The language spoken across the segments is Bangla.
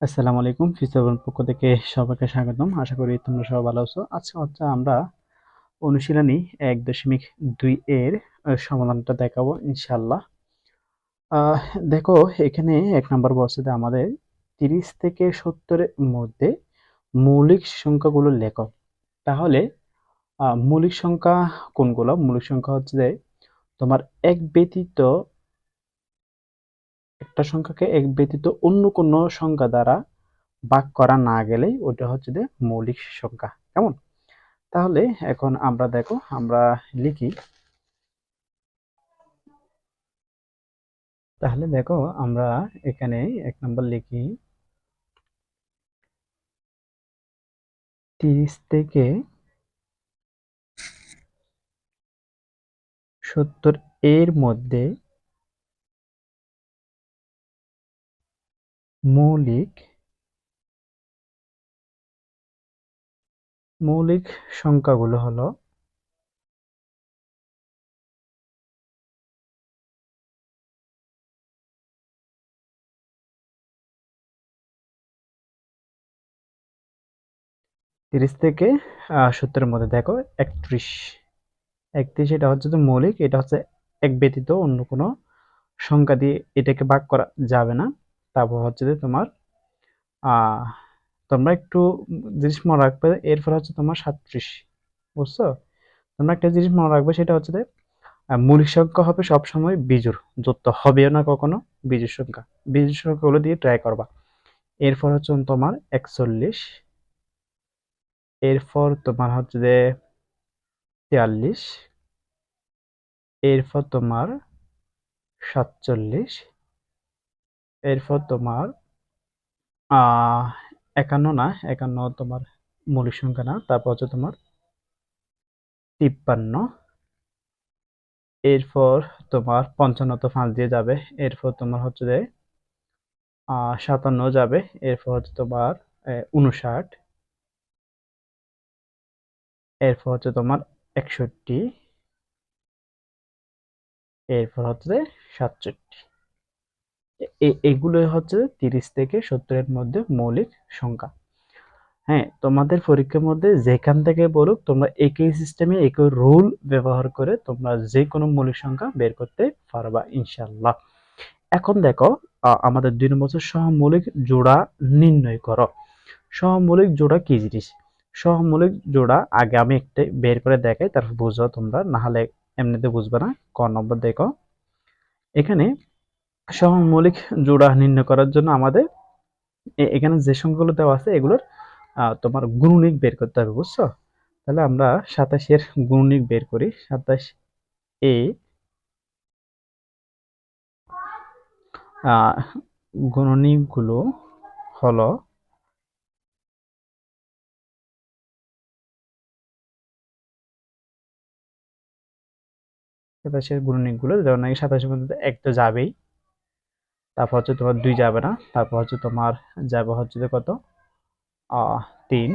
আসসালামু আলাইকুম। ফিউচার পক্ষ থেকে সবাইকে স্বাগতম। আশা করি তোমরা সবাই ভালো আছো। আজকে হচ্ছে আমরা অনুশীলনী ১.২ এর সমাধানটা দেখাবো ইনশাআল্লাহ। আহ দেখো, এখানে ১ নাম্বার বলছে যে আমাদের ৩০ থেকে ৭০ এর মধ্যে মৌলিক সংখ্যাগুলো লেখো। তাহলে মৌলিক সংখ্যা কোনগুলো? মৌলিক সংখ্যা হচ্ছে যে তোমার এক ব্যতীত একটা সংখ্যাকে এক ব্যতীত অন্য কোনো সংখ্যা দ্বারা ভাগ করা না গেলেই ওটা হচ্ছে যে মৌলিক সংখ্যা। কেমন? তাহলে এখন আমরা দেখো, আমরা লিখি। তাহলে দেখো, আমরা এখানে ১ নাম্বার লিখি ৩০ থেকে ৭০ এর মধ্যে মৌলিক মৌলিক সংখ্যাগুলো হলো ৩০ থেকে ৭০ এর মধ্যে দেখো ৩১। ৩১ এটা হচ্ছে যে মৌলিক, এটা হচ্ছে এক ব্যতীত অন্য কোনো সংখ্যা দিয়ে এটাকে ভাগ করা যাবে না। তারপর হচ্ছে যে তোমার আহ তোমরা একটু জিনিস মনে রাখবে, এরপর হচ্ছে তোমার ৩৭। বুঝছো? তোমরা একটা জিনিস মনে রাখবে, সেটা হচ্ছে যে মৌলিক সংখ্যা হবে সবসময় বিজোড়, যুক্ত হবেও না কখনো বিজোড় সংখ্যা। বিজোড় সংখ্যাগুলো দিয়ে ট্রাই করবা। এরপর হচ্ছে তোমার ৪১, এরপর তোমার হচ্ছে যে ৪৩, এরপর তোমার ৪৭, এরপর তোমার আহ ৫১ না, ৫১ তোমার মৌলিক সংখ্যা না। তারপর হচ্ছে তোমার ৫৩, এরপর তোমার ৫৫ তো ৫ দিয়ে যাবে। এরপর তোমার হচ্ছে যে ৫৭ যাবে। এরপর হচ্ছে তোমার ৫৯, এরপর হচ্ছে তোমার ৬১, এরপর হচ্ছে ৬৭। এগুলোই হচ্ছে ৩০ থেকে ৭০ এর মধ্যে মৌলিক সংখ্যা। হ্যাঁ, তোমাদের পরীক্ষার মধ্যে যেখান থেকে বলুক, তোমরা একই সিস্টেমে একই রুল ব্যবহার করে তোমরা যে কোনো মৌলিক সংখ্যা বের করতে পারবা ইনশাল্লাহ। এখন দেখো, আমাদের ২ নম্বর হচ্ছে সহমৌলিক জোড়া নির্ণয় করো। সহমৌলিক জোড়া কি জিনিস? সহমৌলিক জোড়া আগে আমি একটা বের করে দেখাই, তারপর বুঝো তোমরা, না হলে এমনিতে বুঝবে না। ক নম্বর দেখো, এখানে সহমৌলিক জোড়া নির্ণয় করার জন্য আমাদের এখানে যে সংখ্যাগুলো দেওয়া আছে এগুলোর তোমার গুণনীয়ক বের করতে হবে। বুঝছো? তাহলে আমরা ২৭ এর গুণনীয়ক বের করি। ২৭ এ গুণনীয়কগুলো হলো ২৭ এর গুণনীয়কগুলো, যেমন ২৭ এর মধ্যে ১ তো যাবেই। তারপর হচ্ছে তোমার ২ যাবে না। তারপর হচ্ছে তোমার যাবে হচ্ছে যে কত, ৩।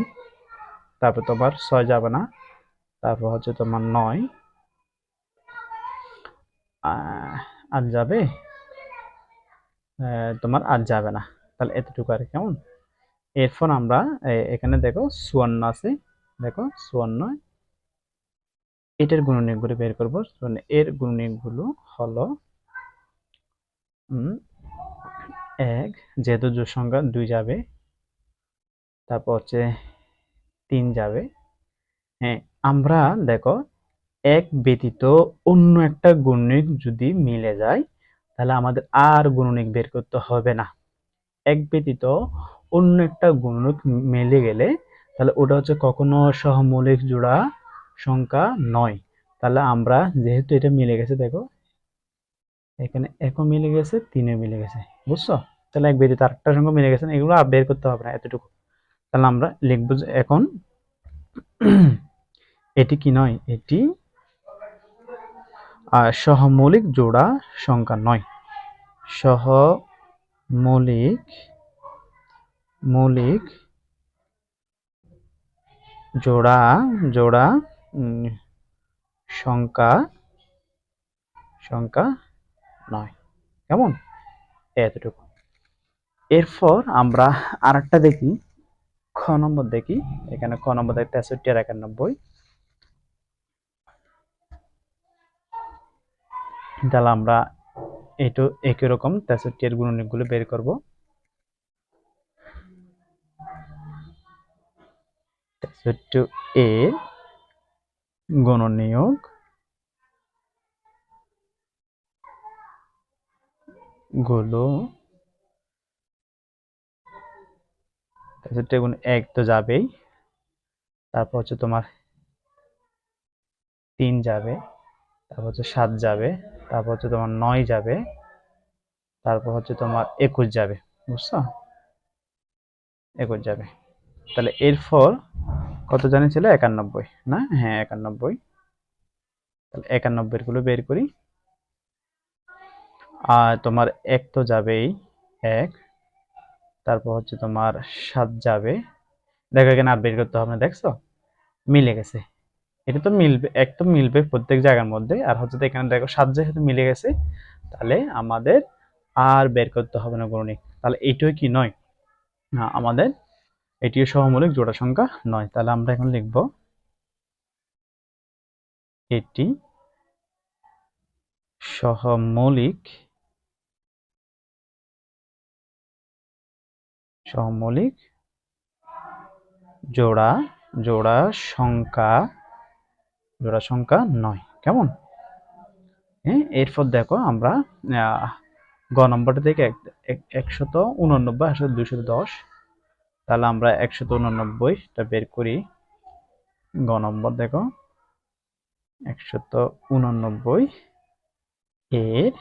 তারপর তোমার ৬ যাবে না। তারপর হচ্ছে তোমার ৯, ৮ যাবে, তোমার ৮ যাবে না। তাহলে এতটুকু আর, কেমন? এরপর আমরা এখানে দেখো ৫৪ আছে। দেখো ৫৪, এটার গুণনীয়কগুলো বের করবো। এর গুণনীয়কগুলো হলো ১, যেহেতু জোড় সংখ্যা ২ যাবে। তারপর হচ্ছে ৩ যাবে। হ্যাঁ, আমরা দেখো, এক ব্যতীত অন্য একটা গুণনীয়ক যদি মিলে যায়, তাহলে আমাদের আর গুণনীয়ক বের করতে হবে না। এক ব্যতীত অন্য একটা গুণনীয়ক মিলে গেলে তাহলে ওটা হচ্ছে কখনো সহমৌলিক জোড়া সংখ্যা নয়। তাহলে আমরা যেহেতু এটা মিলে গেছে, দেখো এখানে ১ও মিলে গেছে, ৩ও মিলে গেছে। বুঝছো? তাহলে এক ব্যতীত আরেকটা সংখ্যা মিলে গেছে, এগুলো আর বের করতে হবে না, এতটুকু। তাহলে আমরা লিখবো যে এখন এটি কি নয়? এটি সহমৌলিক জোড়া সংখ্যা নয়। সহমৌলিক মৌলিক জোড়া জোড়া উম, সংখ্যা সংখ্যা নয়। কেমন? এতটুকু। এরপর আমরা আরেকটা দেখি, খ নম্বর দেখি। এখানে খ নম্বর দেখতে 63 আর 91। তাহলে আমরা এটু একই রকম 63 এর গুণনীয়কগুলো বের করব। 63 এর গুণনীয়ক গুলো 63 গুণ 1 তো যাবেই, তারপর হচ্ছে তোমার 3 যাবে, তারপর হচ্ছে 7 যাবে, তারপর হচ্ছে তোমার 9 যাবে, তারপর হচ্ছে তোমার 21 যাবে। বুঝছো? 21 যাবে। তাহলে এরপর কত জানি ছিল? 91 না? হ্যাঁ 91। তাহলে 91 গুলো বের করি। আর তোমার 1 তো যাবেই, 1। তারপর হচ্ছে তোমার 7 যাবে। দেখো এখানে আর বের করতে হবে না, দেখছো মিলে গেছে। এটা তো মিলবে, এক তো মিলবে প্রত্যেক জায়গার মধ্যে। আর হচ্ছে তো এখানে দেখো 7 যেহেতু মিলে গেছে, তাহলে আমাদের আর বের করতে হবে না গুণনীয়ক। তাহলে এইটাই কি নয়? না, আমাদের এটিও সহমৌলিক জোড়া সংখ্যা নয়। তাহলে আমরা এখন লিখব এটি সহমৌলিক সহমৌলিক জোড়া জোড়া সংখ্যা জোড়া সংখ্যা নয়। কেমন? হ্যাঁ, এরপর দেখো আমরা গ নম্বরটা থেকে 189 আসলে 210। তাহলে আমরা 189টা বের করি। গ নম্বর দেখো 189 এর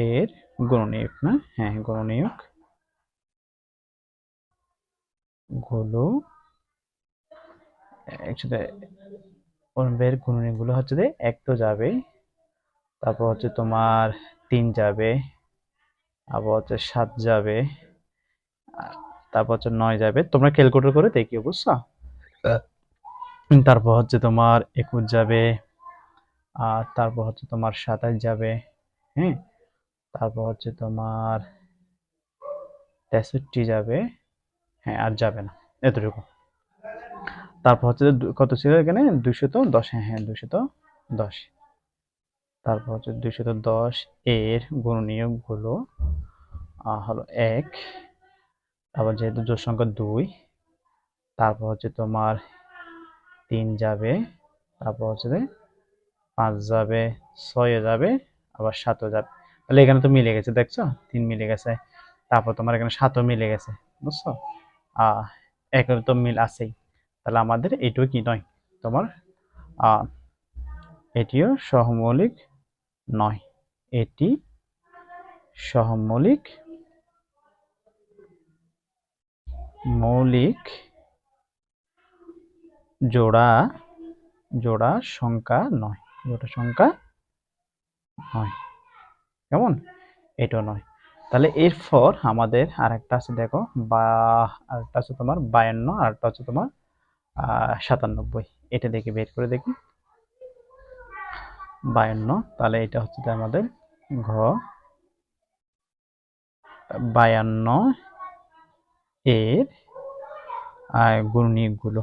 এর গুণনীয়ক, না? হ্যাঁ, গুণনীয়ক গুলো একসাথে বের গুণনীয়ক গুলো হচ্ছে যে 1 তো যাবে, তারপর হচ্ছে তোমার 3 যাবে, আবার হচ্ছে 7 যাবে, তারপর হচ্ছে 9 যাবে। তোমরা ক্যালকুলেটর করে দেখিও, বুঝছো? তারপর হচ্ছে তোমার 21 যাবে, আর তারপর হচ্ছে তোমার 27 যাবে। হ্যাঁ, তারপর হচ্ছে তোমার 63 যাবে। হ্যাঁ, আর যাবে না, এতটুকু। তারপর হচ্ছে কত ছিল এখানে? 210। হ্যাঁ হ্যাঁ, 210। তারপর হচ্ছে 210 এর গুণনীয়ক গুলো হলো 1। তারপর যেহেতু জোড় সংখ্যা 2, তারপর হচ্ছে তোমার 3 যাবে, তারপর হচ্ছে 5 যাবে, 6 যাবে, আবার 7 যাবে। তাহলে এখানে তো মিলে গেছে, দেখছো? 3 মিলে গেছে। তারপর তোমার এখানে 7ও মিলে গেছে। বুঝছো? আহ একের তো মিল আছেই। তাহলে আমাদের এটুকু কি নয়? তোমার আহ এটিও সহমৌলিক নয়। এটি সহমৌলিক মৌলিক জোড়া জোড়া সংখ্যা নয়। জোড়া সংখ্যা নয়। কেমন? এটাও নয়। তাহলে এরপর আমাদের আরেকটা আছে, দেখো, বা আরেকটা আছে তোমার 52, আরেকটা হচ্ছে তোমার 97। এটা দেখে বের করে দেখি। 52, তাহলে এটা হচ্ছে আমাদের ঘ 52 এর গুণনীয়ক গুলো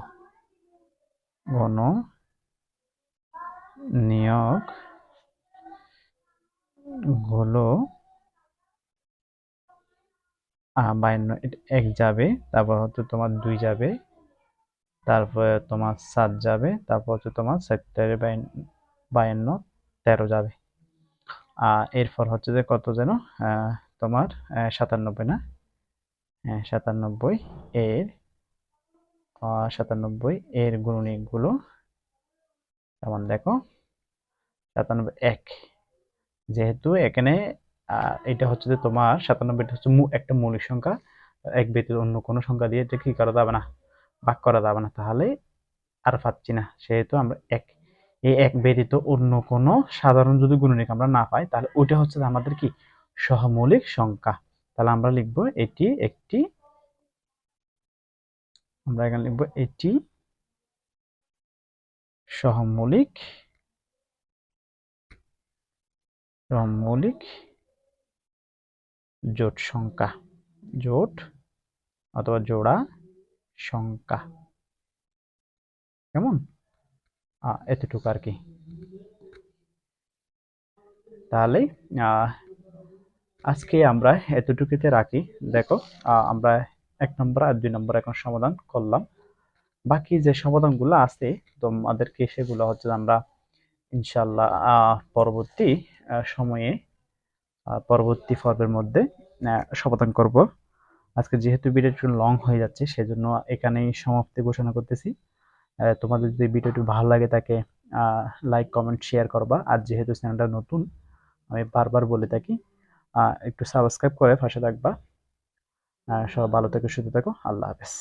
গুণনীয়ক গুলো 52, 1 যাবে, তারপর হচ্ছে তোমার 2 যাবে, তারপরে তোমার 7 যাবে, তারপর হচ্ছে তোমার 52 13 যাবে। এরপর হচ্ছে যে কত যেন তোমার 97, না? হ্যাঁ, 97 এর 97 এর গুণনীয়ক গুলো যেমন দেখো 97 1। যেহেতু এখানে এটা হচ্ছে যে তোমার 97টা হচ্ছে একটা মৌলিক সংখ্যা, এক ব্যতীত অন্য কোনো সংখ্যা দিয়ে এটা কি করা যাবে না, ভাগ করা যাবে না। তাহলে আর পাচ্ছি না, সেহেতু আমরা এই এক ব্যতীত অন্য কোনো সাধারণ যদি গুণনীয়ক আমরা না পাই, তাহলে ওইটা হচ্ছে আমাদের কি সহমৌলিক সংখ্যা। তাহলে আমরা লিখবো এটি একটি, আমরা এখানে লিখবো এটি সহমৌলিক সহমৌলিক জোট সংখ্যা, জোট অথবা জোড়া সংখ্যা। কেমন? এতটুকু আর কি। তাহলে আজকে আমরা এতটুকুতে রাখি। দেখো, আমরা 1 নম্বর আর 2 নম্বর এখন সমাধান করলাম। বাকি যে সমাধানগুলো আছে তোমাদেরকে সেগুলো হচ্ছে আমরা ইনশাল্লাহ পরবর্তী সময়ে পরবর্তী পর্বের মধ্যে সমাধান করব। আজকে যেহেতু ভিডিও একটু লং হয়ে যাচ্ছে সেজন্য এখানেই সমাপ্তি ঘোষণা করতেছি। তোমাদের যদি ভিডিওটি ভালো লাগে থাকে লাইক কমেন্ট শেয়ার করবা। আর যেহেতু চ্যানেলটা নতুন, আমি বারবার বলে থাকি একটু সাবস্ক্রাইব করে পাশে থাকবা। সবাই ভালো থেকো, সুস্থ থেকো। আল্লাহ হাফেজ।